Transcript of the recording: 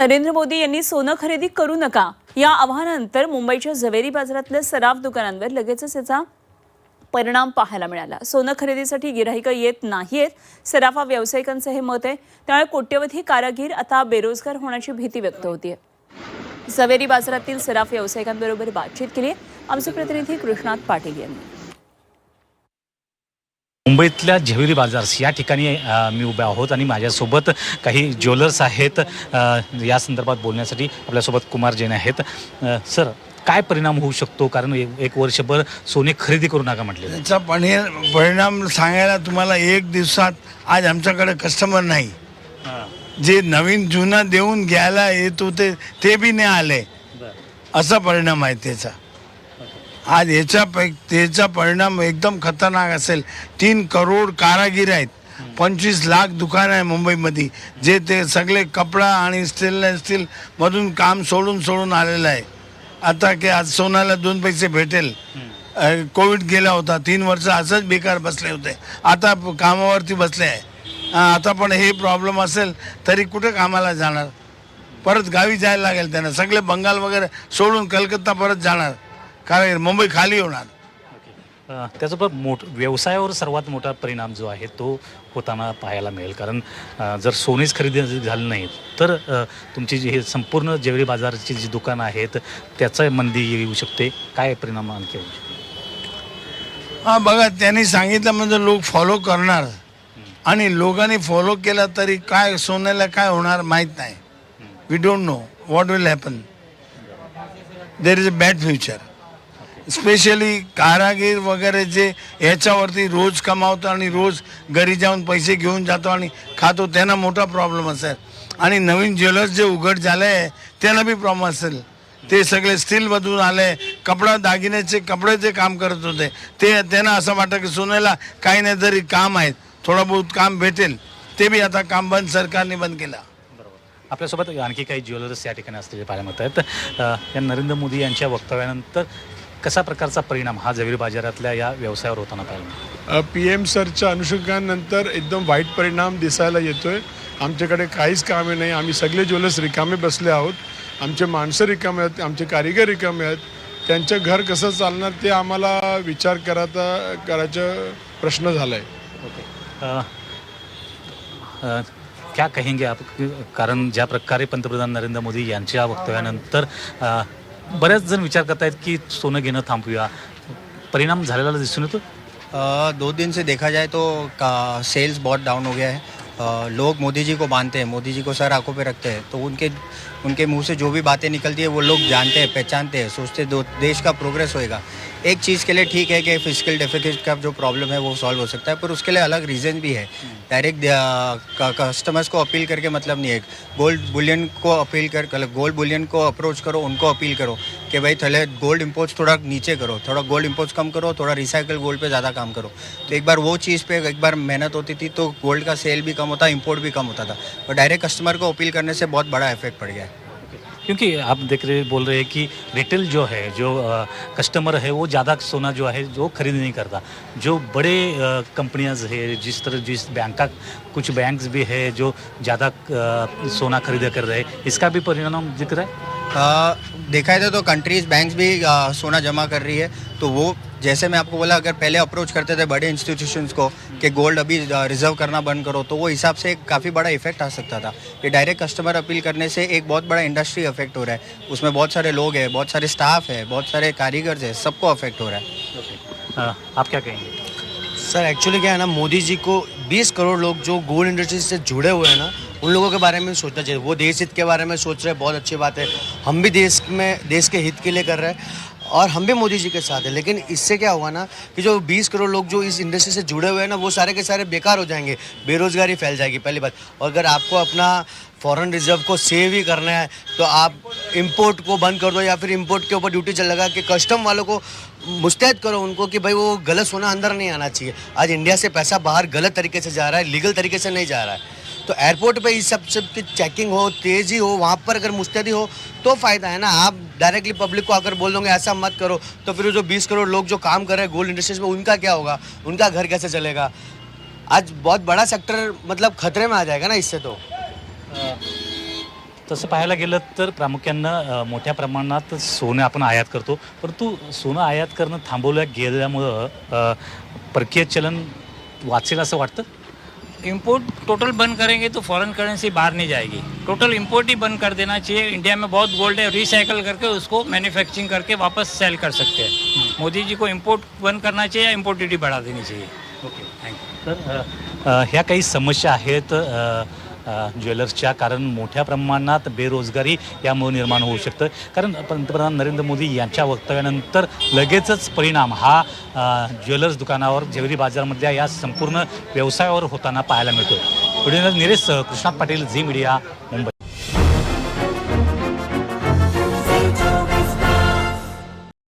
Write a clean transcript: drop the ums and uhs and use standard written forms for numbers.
नरेंद्र मोदी यांनी सोनं खरेदी करू नका या आवाहनानंतर मुंबईच्या झवेरी बाजारातल्या सराफ दुकानांवर लगेचच याचा परिणाम पाहायला मिळाला। सोनं खरेदीसाठी गिराईक येत नाहीत, सराफा व्यावसायिकांचं हे मत आहे। त्यामुळे कोट्यवधी कारागीर आता बेरोजगार होण्याची भीती व्यक्त होतीये। झवेरी बाजारातील सराफ व्यावसायिकांबरोबर बातचीत केली आमचे प्रतिनिधी कृष्णात पाटील यांनी। मुंबईतल्या झवेरी बाजार या ठिकाणी मी उभे आहोत आणि माझ्यासोबत काही ज्वेलर्स आहेत। या संदर्भात बोलण्यासाठी आपल्यासोबत कुमार जैन आहेत। सर, काय परिणाम होऊ शकतो? कारण एक वर्षभर सोने खरेदी करू नका म्हटले। त्याचा परिणाम सांगायला तुम्हाला एक दिवसात आज आमच्याकडे कस्टमर नाही, जे नवीन जुना देऊन घ्यायला येत होते ते बी नाही आले, असा परिणाम आहे त्याचा। आज त्याचा परिणाम एकदम खतरनाक असेल। 3 करोड कारागीर आहेत, 25 लाख दुकान आहे मुंबईमध्ये, जे ते सगळे कपडा आणि स्टेनलेस स्टील मधून काम सोडून आलेलं आहे। आता की आज सोन्याला 2 पैसे भेटेल। कोविड गेला होता, 3 वर्ष असंच बेकार बसले होते, आता कामावरती बसले आहे। आता पण हे प्रॉब्लेम असेल तरी कुठे कामाला जाणार? परत गावी जायला लागेल त्यांना। सगळे बंगाल वगैरे सोडून कलकत्ता परत जाणार, कारण मुंबई खाली होणार। त्याचा पण व्यवसायावर सर्वात मोठा परिणाम जो आहे तो होताना पाहायला मिळेल। कारण जर सोनेच खरेदी झाली नाही तर तुमची जी हे संपूर्ण झवेरी बाजारची जी दुकानं आहेत त्याचा मंदी येऊ शकते। काय परिणाम आणखी होऊ शकतो? बघा, त्यांनी सांगितलं म्हणजे लोक फॉलो करणार, आणि लोकांनी फॉलो केला तरी काय सोन्याला काय होणार माहीत नाही। We don't know what will happen. There is a bad future. Specially कारागीर वगैरे जे ह्याच्यावरती रोज कमावतो आणि रोज घरी जाऊन पैसे घेऊन जातो आणि खातो, त्यांना मोठा प्रॉब्लेम असेल। आणि नवीन ज्वेलर्स जे उघड झाले आहे त्यांना बी प्रॉब्लेम असेल। ते सगळे स्टीलमधून आले, दागिन्याचे कपड्याचे काम करत होते, ते त्यांना असं वाटतं की सोन्याला काही नाही तरी काम आहे, थोडं बहुत काम भेटेल, ते बी आता काम बंद, सरकारने बंद केलं। आपल्यासोबत आणखी काही ज्वेलर्स या ठिकाणी असलेले पाहायला मिळत आहेत। या नरेंद्र मोदी यांच्या वक्तव्यानंतर कशा प्रकारचा परिणाम हा झवेरी बाजारातल्या या व्यवसायावर होताना पाहिला? PM सरच्या अनुषंगानंतर एकदम वाईट परिणाम दिसायला येतोय। आमच्याकडे काहीच कामे नाही, आम्ही सगळे ज्वेलर्स रिकामे बसले आहोत। आमचे माणसं रिकामे आहेत, आमचे कारिगर रिकामे आहेत। त्यांचं घर कसं चालणार ते आम्हाला विचार करायचा प्रश्न झाला आहे। ओके, क्या कहेंगे आप? कारण ज्या प्रकारे पंतप्रधान नरेंद्र मोदी यांच्या वक्तव्यानंतर बरेच जण विचार करतायत की सोनं घेणं थांबूया, परिणाम झालेला दिसून येतो। 2 दिन से देखा जाए तो सेल्स बहुत डाउन हो गया है। लोग मोदी जी को मानते हैं, मोदी जी को सर आंखों पे रखते हैं, तो उनके मुंह से जो भी बातें निकलती है वो लोग जानते हैं, पहचानते हैं, सोचते देश का प्रोग्रेस होएगा। एक चीज़ के लिए ठीक है कि फिजिकल डेफिसिट का जो प्रॉब्लम है वो सॉल्व हो सकता है, पर उसके लिए अलग रीज़न भी है। डायरेक्ट कस्टमर्स को अपील करके मतलब नहीं है। गोल्ड बुलियन को अप्रोच करो, उनको अपील करो कि भाई थोड़े गोल्ड इम्पोर्ट्स थोड़ा नीचे करो, थोड़ा गोल्ड इम्पोर्ट्स कम करो, थोड़ा रिसाइकल गोल्ड पे ज़्यादा काम करो। तो एक बार वो चीज़ पे एक बार मेहनत होती थी तो गोल्ड का सेल भी कम होता, इम्पोर्ट भी कम होता था। और डायरेक्ट कस्टमर को अपील करने से बहुत बड़ा इफेक्ट पड़ गया है। क्योंकि आप बोल रहे हैं कि रिटेल जो है, जो कस्टमर है वो ज़्यादा सोना जो है जो खरीद नहीं करता। जो बड़े कंपनियां है, जिस कुछ बैंक्स भी है जो ज़्यादा सोना खरीद कर रहे हैं, इसका भी परिणाम दिख रहा है। देखा जाए तो कंट्रीज बैंक्स भी सोना जमा कर रही है, तो वो जैसे मैं आपको बोला, अगर पहले अप्रोच करते थे बड़े इंस्टीट्यूशंस को कि गोल्ड अभी रिजर्व करना बंद करो, तो वो हिसाब से काफ़ी बड़ा इफेक्ट आ सकता था। ये डायरेक्ट कस्टमर अपील करने से एक बहुत बड़ा इंडस्ट्री अफेक्ट हो रहा है। उसमें बहुत सारे लोग हैं, बहुत सारे स्टाफ है, बहुत सारे कारीगर हैं, सबको अफेक्ट हो रहा है। आप क्या कहेंगे? सर, एक्चुअली क्या है ना, मोदी जी को 20 करोड़ लोग जो गोल्ड इंडस्ट्री से जुड़े हुए हैं ना, उन लोगों के बारे में सोचना चाहिए। वो देश हित के बारे में सोच रहे हैं, बहुत अच्छी बात है। हम भी देश के हित के लिए कर रहे हैं और हम भी मोदी जी के साथ हैं। लेकिन इससे क्या हुआ ना कि जो 20 करोड़ लोग जो इस इंडस्ट्री से जुड़े हुए हैं ना, वो सारे के सारे बेकार हो जाएंगे, बेरोजगारी फैल जाएगी, पहली बात। और अगर आपको अपना फॉरेन रिजर्व को सेव ही करना है तो आप इंपोर्ट को बंद कर दो, या फिर इंपोर्ट के ऊपर ड्यूटी लगा के कस्टम वालों को मुस्तैद करो उनको कि भाई वो गलत सोना अंदर नहीं आना चाहिए। आज इंडिया से पैसा बाहर गलत तरीके से जा रहा है, लीगल तरीके से नहीं जा रहा है। तो एयरपोर्ट पे इस सब की चेकिंग हो, तेज़ी हो, वहाँ पर अगर मुस्तैदी हो तो फ़ायदा है ना। आप डायरेक्टली पब्लिक को आकर बोल दोगे ऐसा मत करो, तो फिर जो 20 करोड़ लोग जो काम कर रहे हैं गोल्ड इंडस्ट्रीज में, उनका क्या होगा? उनका घर कैसे चलेगा? आज बहुत बड़ा सेक्टर मतलब खतरे में आ जाएगा ना इससे। तसं पाहायला गेलं तर प्रामुख्यानं मोठ्या प्रमाणात सोनं आपण आयात करतो, परंतु सोनं आयात करणं थांबवलं गेल्यामुळं परकीय चलन वाचेल असं वाटतं. इंपोर्ट टोटल बंद करेंगे तो फॉरेन करेंसी बाहर नहीं जाएगी. टोटल इंपोर्ट ही बंद कर देना चाहिए. इंडिया में बहुत गोल्ड है, रिसाइकल करके उसको मैन्युफैक्चरिंग करके वापस सेल कर सकते हैं. मोदी जी को इंपोर्ट बंद करना चाहिए या इंपोर्ट ड्यूटी बढ़ा देनी चाहिए. ओके, तर ह्या काही समस्या आहेत ज्वेलर्सच्या, कारण मोठ्या प्रमाणात बेरोजगारी यामुळे निर्माण होऊ शकतं. कारण पंतप्रधान नरेंद्र मोदी यांच्या वक्तव्यानंतर लगेचच परिणाम हा ज्वेलर्स दुकानावर, ज्वेलरी बाजारामधल्या या संपूर्ण व्यवसायावर होताना पाहायला मिळतो. व्हिडिओ निरेश कृष्णात पाटील, झी मीडिया, मुंबई.